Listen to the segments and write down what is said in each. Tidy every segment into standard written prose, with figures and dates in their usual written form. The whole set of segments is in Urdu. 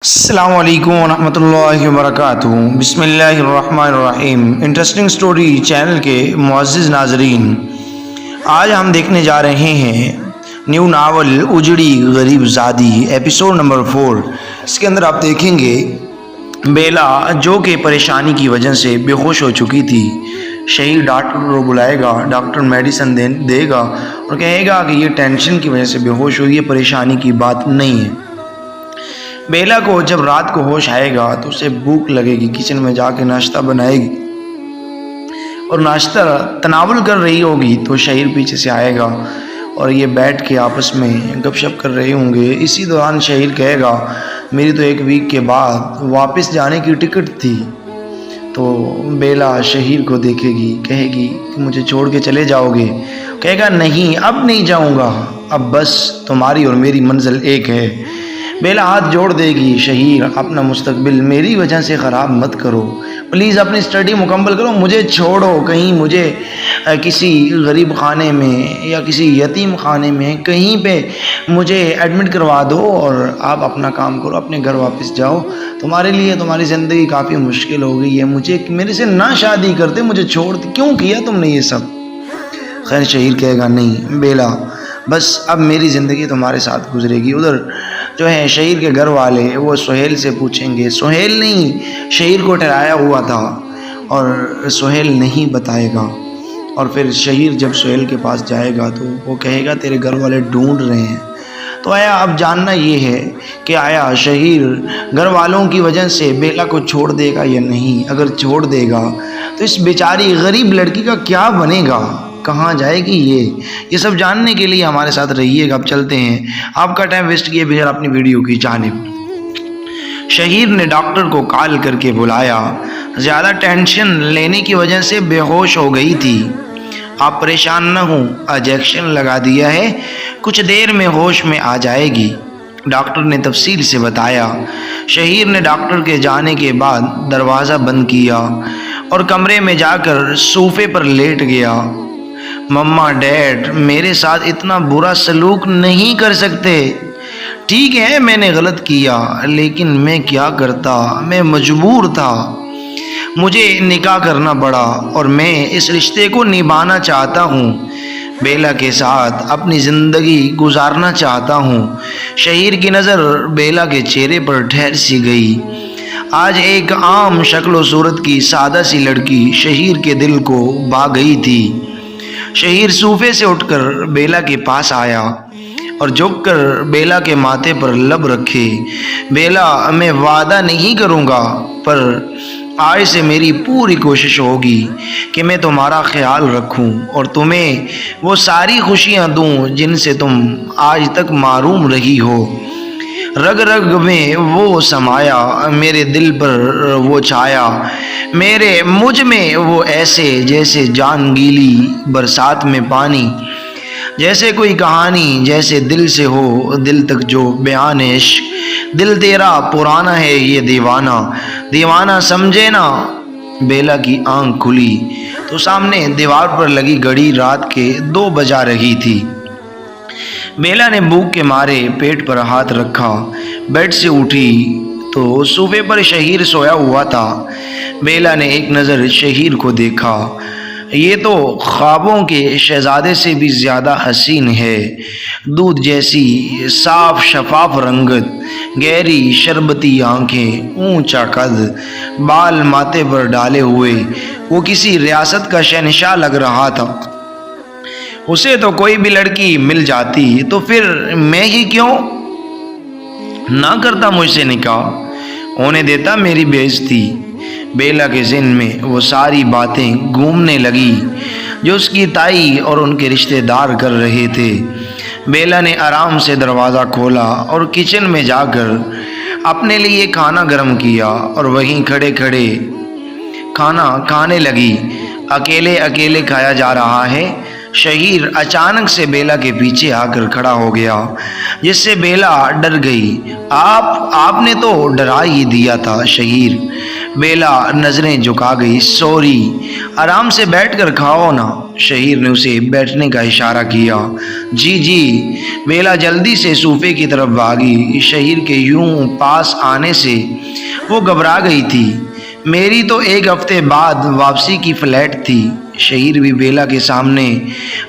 السلام علیکم ورحمۃ اللہ وبرکاتہ۔ بسم اللہ الرحمن الرحیم۔ انٹرسٹنگ سٹوری چینل کے معزز ناظرین، آج ہم دیکھنے جا رہے ہیں نیو ناول اجڑی غریب زادی ایپیسوڈ نمبر 4۔ اس کے اندر آپ دیکھیں گے بیلا جو کہ پریشانی کی وجہ سے بے ہوش ہو چکی تھی، شہید ڈاکٹر کو بلائے گا، ڈاکٹر میڈیسن دے گا اور کہے گا کہ یہ ٹینشن کی وجہ سے بے ہوش ہوئی ہے، پریشانی کی بات نہیں ہے۔ بیلا کو جب رات کو ہوش آئے گا تو اسے بھوک لگے گی، کچن میں جا کے ناشتہ بنائے گی اور ناشتہ تناول کر رہی ہوگی تو شہیر پیچھے سے آئے گا اور یہ بیٹھ کے آپس میں گپ شپ کر رہے ہوں گے۔ اسی دوران شہیر کہے گا میری تو 1 ویک کے بعد واپس جانے کی ٹکٹ تھی۔ تو بیلا شہیر کو دیکھے گی، کہے گی کہ مجھے چھوڑ کے چلے جاؤ گے؟ کہے گا نہیں، اب نہیں جاؤں گا، اب بس تمہاری اور میری منزل ایک ہے۔ بیلا ہاتھ جوڑ دے گی، شہیر اپنا مستقبل میری وجہ سے خراب مت کرو، پلیز اپنی اسٹڈی مکمل کرو، مجھے چھوڑو، کہیں مجھے کسی غریب خانے میں یا کسی یتیم خانے میں کہیں پہ مجھے ایڈمٹ کروا دو اور آپ اپنا کام کرو، اپنے گھر واپس جاؤ، تمہارے لیے تمہاری زندگی کافی مشکل ہو گئی ہے، مجھے میرے سے نہ شادی کرتے، مجھے چھوڑ کیوں کیا تم نے یہ سب؟ خیر شہیر کہے گا نہیں بیلا، بس اب میری زندگی تمہارے ساتھ گزرے گی۔ ادھر جو ہے شہیر کے گھر والے وہ سہیل سے پوچھیں گے، سہیل نہیں، شہیر کو ٹھہرایا ہوا تھا اور سہیل نہیں بتائے گا۔ اور پھر شہیر جب سہیل کے پاس جائے گا تو وہ کہے گا تیرے گھر والے ڈھونڈ رہے ہیں۔ تو آیا اب جاننا یہ ہے کہ آیا شہیر گھر والوں کی وجہ سے بیلا کو چھوڑ دے گا یا نہیں؟ اگر چھوڑ دے گا تو اس بیچاری غریب لڑکی کا کیا بنے گا، کہاں جائے گی؟ یہ سب جاننے کے لیے ہمارے ساتھ رہیے گا۔ اب چلتے ہیں، آپ کا ٹائم ویسٹ کیے بغیر اپنی ویڈیو کی جانب۔ شہیر نے ڈاکٹر کو کال کر کے بلایا، زیادہ ٹینشن لینے کی وجہ سے بے ہوش ہو گئی تھی، آپ پریشان نہ ہوں، انجیکشن لگا دیا ہے، کچھ دیر میں ہوش میں آ جائے گی، ڈاکٹر نے تفصیل سے بتایا۔ شہیر نے ڈاکٹر کے جانے کے بعد دروازہ بند کیا اور کمرے میں جا کر صوفے پر لیٹ گیا۔ مما ڈیڈ میرے ساتھ اتنا برا سلوک نہیں کر سکتے، ٹھیک ہے میں نے غلط کیا لیکن میں کیا کرتا، میں مجبور تھا، مجھے نکاح کرنا پڑا اور میں اس رشتے کو نبھانا چاہتا ہوں، بیلا کے ساتھ اپنی زندگی گزارنا چاہتا ہوں۔ شہیر کی نظر بیلا کے چہرے پر ٹھہر سی گئی۔ آج ایک عام شکل و صورت کی سادہ سی لڑکی شہیر کے دل کو بھا گئی تھی۔ شہیر صوفے سے اٹھ کر بیلا کے پاس آیا اور جھک کر بیلا کے ماتھے پر لب رکھے۔ بیلا میں وعدہ نہیں کروں گا پر آج سے میری پوری کوشش ہوگی کہ میں تمہارا خیال رکھوں اور تمہیں وہ ساری خوشیاں دوں جن سے تم آج تک محروم رہی ہو۔ رگ رگ میں وہ سمایا، میرے دل پر وہ چھایا، مجھ میں وہ ایسے جیسے جان گیلی برسات میں پانی، جیسے کوئی کہانی، جیسے دل سے ہو دل تک جو بیان عشق، دل تیرا پرانا ہے یہ دیوانہ سمجھے نا۔ بیلا کی آنکھ کھلی تو سامنے دیوار پر لگی گھڑی رات کے 2 بجا رہی تھی۔ بیلا نے بھوک کے مارے پیٹ پر ہاتھ رکھا، بیڈ سے اٹھی تو صوفے پر شہیر سویا ہوا تھا۔ بیلا نے ایک نظر شہیر کو دیکھا، یہ تو خوابوں کے شہزادے سے بھی زیادہ حسین ہے، دودھ جیسی صاف شفاف رنگت، گہری شربتی آنکھیں، اونچا قد، بال ماتھے پر ڈالے ہوئے، وہ کسی ریاست کا شہنشاہ لگ رہا تھا۔ اسے تو کوئی بھی لڑکی مل جاتی تو پھر میں ہی کیوں نہ کرتا مجھ سے نکاح، ہونے دیتا میری بےعزتی۔ بیلا کے ذہن میں وہ ساری باتیں گھومنے لگی جو اس کی تائی اور ان کے رشتہ دار کر رہے تھے۔ بیلا نے آرام سے دروازہ کھولا اور کچن میں جا کر اپنے لیے کھانا گرم کیا اور وہیں کھڑے کھڑے کھانا کھانے لگی۔ اکیلے کھایا جا رہا ہے۔ شہیر اچانک سے بیلا کے پیچھے آ کر کھڑا ہو گیا جس سے بیلا ڈر گئی۔ آپ نے تو ڈرا ہی دیا تھا شہیر، بیلا نظریں جھکا گئی۔ سوری، آرام سے بیٹھ کر کھاؤ نا۔ شہیر نے اسے بیٹھنے کا اشارہ کیا۔ جی جی۔ بیلا جلدی سے صوفے کی طرف بھاگی۔ شہیر کے یوں پاس آنے سے وہ گھبرا گئی تھی۔ میری تو ایک ہفتے بعد واپسی کی فلائٹ تھی۔ شہیر بھی بیلا کے سامنے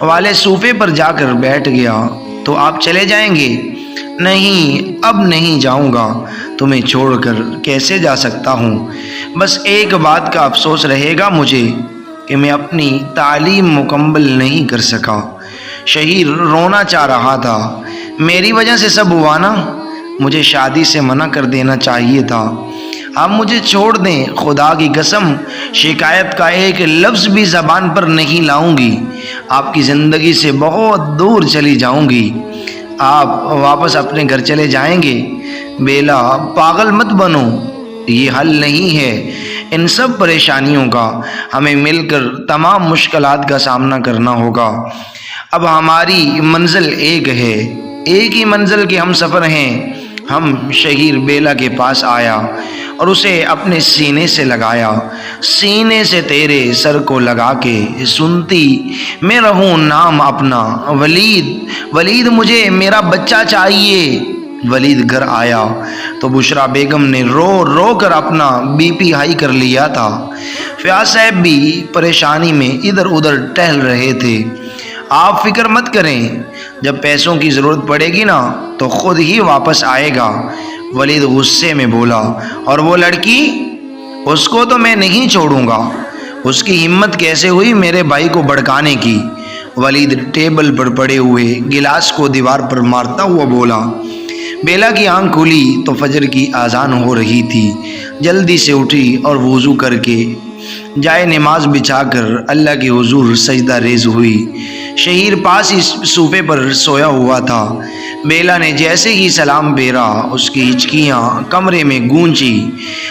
والے صوفے پر جا کر بیٹھ گیا۔ تو آپ چلے جائیں گے؟ نہیں، اب نہیں جاؤں گا۔ تمہیں چھوڑ کر کیسے جا سکتا ہوں؟ بس ایک بات کا افسوس رہے گا مجھے کہ میں اپنی تعلیم مکمل نہیں کر سکا۔ شہیر رونا چاہ رہا تھا۔ میری وجہ سے سب ہوا نا؟ مجھے شادی سے منع کر دینا چاہیے تھا۔ آپ مجھے چھوڑ دیں، خدا کی قسم شکایت کا ایک لفظ بھی زبان پر نہیں لاؤں گی۔ آپ کی زندگی سے بہت دور چلی جاؤں گی۔ آپ واپس اپنے گھر چلے جائیں گے؟ بیلا، پاگل مت بنو، یہ حل نہیں ہے ان سب پریشانیوں کا۔ ہمیں مل کر تمام مشکلات کا سامنا کرنا ہوگا۔ اب ہماری منزل ایک ہے، ایک ہی منزل کے ہم سفر ہیں۔ ہم شہیر بیلا کے پاس آیا اور اسے اپنے سینے سے لگایا۔ سینے سے تیرے سر کو لگا کے سنتی میں رہوں نام اپنا، ولید۔ ولید، مجھے میرا بچہ چاہیے۔ ولید گھر آیا تو بشرا بیگم نے رو رو کر اپنا بی پی ہائی کر لیا تھا۔ فیاض صاحب بھی پریشانی میں ادھر ادھر ٹہل رہے تھے۔ آپ فکر مت کریں، جب پیسوں کی ضرورت پڑے گی نا تو خود ہی واپس آئے گا۔ ولید غصے میں بولا، اور وہ لڑکی؟ اس کو تو میں نہیں چھوڑوں گا۔ اس کی ہمت کیسے ہوئی میرے بھائی کو بھڑکانے کی؟ ولید ٹیبل پر پڑے ہوئے گلاس کو دیوار پر مارتا ہوا بولا۔ بیلا کی آنکھ کھلی تو فجر کی اذان ہو رہی تھی۔ جلدی سے اٹھی اور وضو کر کے جائے نماز بچھا کر اللہ کے حضور سجدہ ریز ہوئی۔ شہیر پاس ہی صوفے پر سویا ہوا تھا۔ بیلا نے جیسے ہی سلام پھیرا، اس کی ہچکیاں کمرے میں گونجی،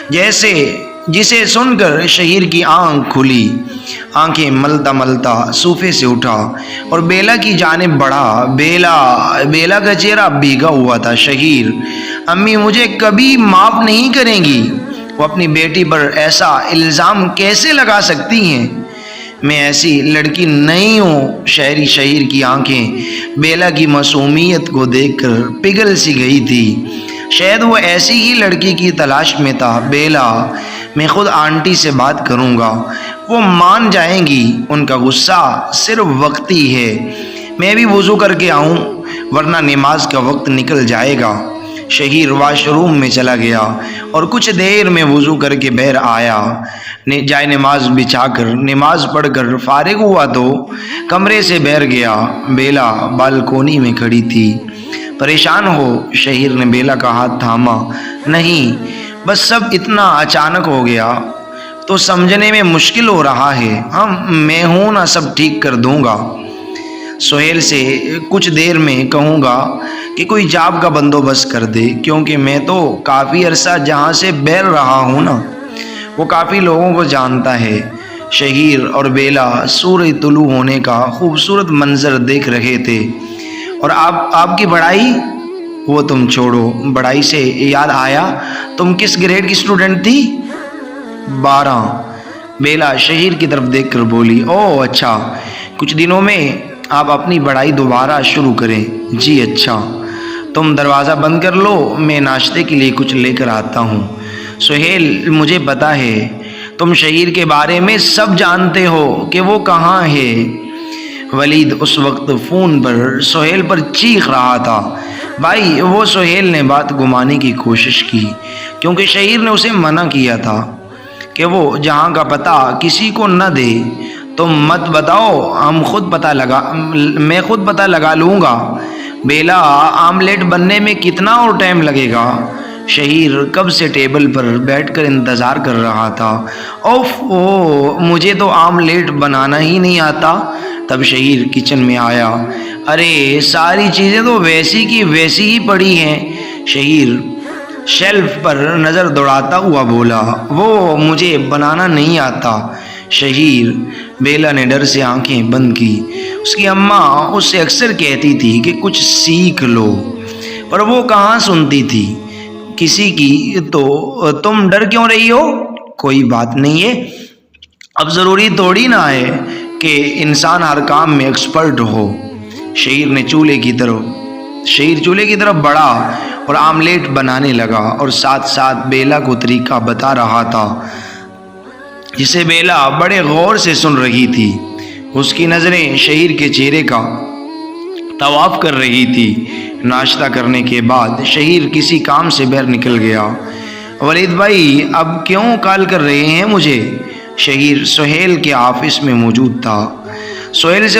جسے سن کر شہیر کی آنکھ کھلی۔ آنکھیں ملتا ملتا صوفے سے اٹھا اور بیلا کی جانب بڑھا۔ بیلا کا چہرہ بھیگا ہوا تھا۔ شہیر، امی مجھے کبھی معاف نہیں کریں گی۔ وہ اپنی بیٹی پر ایسا الزام کیسے لگا سکتی ہیں؟ میں ایسی لڑکی نہیں ہوں۔ شہیر کی آنکھیں بیلا کی معصومیت کو دیکھ کر پگھل سی گئی تھی۔ شاید وہ ایسی ہی لڑکی کی تلاش میں تھا۔ بیلا، میں خود آنٹی سے بات کروں گا، وہ مان جائیں گی۔ ان کا غصہ صرف وقتی ہے۔ میں بھی وضو کر کے آؤں ورنہ نماز کا وقت نکل جائے گا۔ شہیر واش روم میں چلا گیا اور کچھ دیر میں وضو کر کے باہر آیا۔ جائے نماز بچھا کر نماز پڑھ کر فارغ ہوا تو کمرے سے باہر گیا۔ بیلا بالکونی میں کھڑی تھی۔ پریشان ہو؟ شہیر نے بیلا کا ہاتھ تھاما۔ نہیں، بس سب اتنا اچانک ہو گیا تو سمجھنے میں مشکل ہو رہا ہے۔ میں ہوں نا، سب ٹھیک کر دوں گا۔ سہیل سے کچھ دیر میں کہوں گا کہ کوئی جاب کا بندوبست کر دے، کیونکہ میں تو کافی عرصہ جہاں سے باہر رہا ہوں نا، وہ کافی لوگوں کو جانتا ہے۔ شہیر اور بیلا سورج طلوع ہونے کا خوبصورت منظر دیکھ رہے تھے۔ اور آپ کی پڑھائی؟ وہ تم چھوڑو، پڑھائی سے یاد آیا، تم کس گریڈ کی اسٹوڈنٹ تھی؟ 12۔ بیلا شہیر کی طرف دیکھ کر بولی، اوہ اچھا، کچھ دنوں میں آپ اپنی پڑھائی دوبارہ شروع کریں۔ جی اچھا، تم دروازہ بند کر لو، میں ناشتے کے لیے کچھ لے کر آتا ہوں۔ سہیل، مجھے پتا ہے تم شہیر کے بارے میں سب جانتے ہو کہ وہ کہاں ہے۔ ولید اس وقت فون پر سہیل پر چیخ رہا تھا۔ بھائی، وہ سہیل نے بات گھمانے کی کوشش کی، کیونکہ شہیر نے اسے منع کیا تھا کہ وہ جہاں کا پتہ کسی کو نہ دے۔ تم مت بتاؤ، میں خود پتہ لگا لوں گا۔ بیلا، آملیٹ بننے میں کتنا اور ٹائم لگے گا؟ شہیر کب سے ٹیبل پر بیٹھ کر انتظار کر رہا تھا۔ مجھے تو آملیٹ بنانا ہی نہیں آتا۔ تب شہیر کچن میں آیا۔ ارے ساری چیزیں تو ویسی کی ویسی ہی پڑی ہیں۔ شہیر شیلف پر نظر دوڑاتا ہوا بولا، وہ مجھے بنانا نہیں آتا۔ شہیر، بیلا نے ڈر سے آنکھیں بند کی۔ اس کی اماں اس سے اکثر کہتی تھی کہ کچھ سیکھ لو، پر وہ کہاں سنتی تھی کسی کی۔ تو تم ڈر کیوں رہی ہو؟ کوئی بات نہیں ہے، اب ضروری توڑی نہ ہے کہ انسان ہر کام میں ایکسپرٹ ہو۔ شہیر چولہے کی طرف بڑھا اور آملیٹ بنانے لگا اور ساتھ ساتھ بیلا کو طریقہ بتا رہا تھا، جسے بیلا بڑے غور سے سن رہی تھی۔ اس کی نظریں شہیر کے چہرے کا طواف کر رہی تھی۔ ناشتہ کرنے کے بعد شہیر کسی کام سے باہر نکل گیا۔ ولید بھائی اب کیوں کال کر رہے ہیں مجھے؟ شہیر سہیل کے آفس میں موجود تھا۔ سہیل نے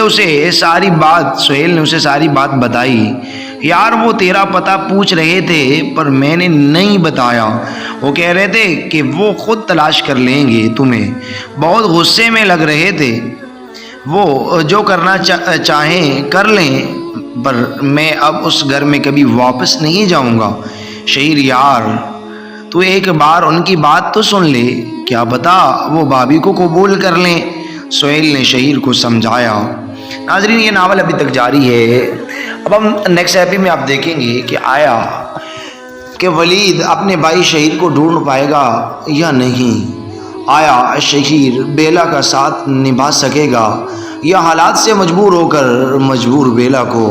اسے ساری بات بتائی۔ یار وہ تیرا پتہ پوچھ رہے تھے پر میں نے نہیں بتایا، وہ کہہ رہے تھے کہ وہ خود تلاش کر لیں گے تمہیں، بہت غصے میں لگ رہے تھے، وہ جو کرنا چاہیں کر لیں، پر میں اب اس گھر میں کبھی واپس نہیں جاؤں گا۔ شہیر یار تو ایک بار ان کی بات تو سن لے، کیا پتا وہ بھابھی کو قبول کر لیں، سہیل نے شہیر کو سمجھایا۔ ناظرین یہ ناول ابھی تک جاری ہے۔ اب ہم نیکسٹ ایپی میں آپ دیکھیں گے کہ آیا کہ ولید اپنے بھائی شہیر کو ڈھونڈ پائے گا یا نہیں، آیا شہیر بیلا کا ساتھ نبھا سکے گا یا حالات سے مجبور بیلا کو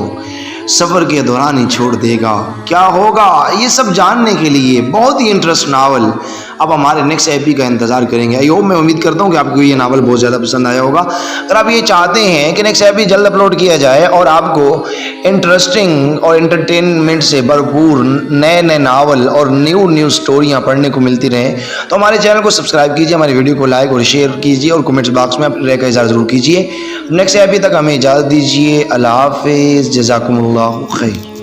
سفر کے دوران ہی چھوڑ دے گا، کیا ہوگا یہ سب جاننے کے لیے بہت ہی انٹرسٹ ناول اب ہمارے نیکسٹ ایپی کا انتظار کریں گے۔ میں امید کرتا ہوں کہ آپ کو یہ ناول بہت زیادہ پسند آیا ہوگا۔ اگر آپ یہ چاہتے ہیں کہ نیکسٹ ایپی جلد اپلوڈ کیا جائے اور آپ کو انٹرسٹنگ اور انٹرٹینمنٹ سے بھرپور نئے ناول اور نیو سٹوریاں پڑھنے کو ملتی رہیں تو ہمارے چینل کو سبسکرائب کیجیے، ہماری ویڈیو کو لائک اور شیئر کیجیے اور کمنٹس باکس میں اپنے رائے کا اظہار ضرور کیجیے۔ نیکسٹ ایپی تک ہمیں اجازت دیجیے۔ اللہ حافظ، جزاکم اللہ خیر۔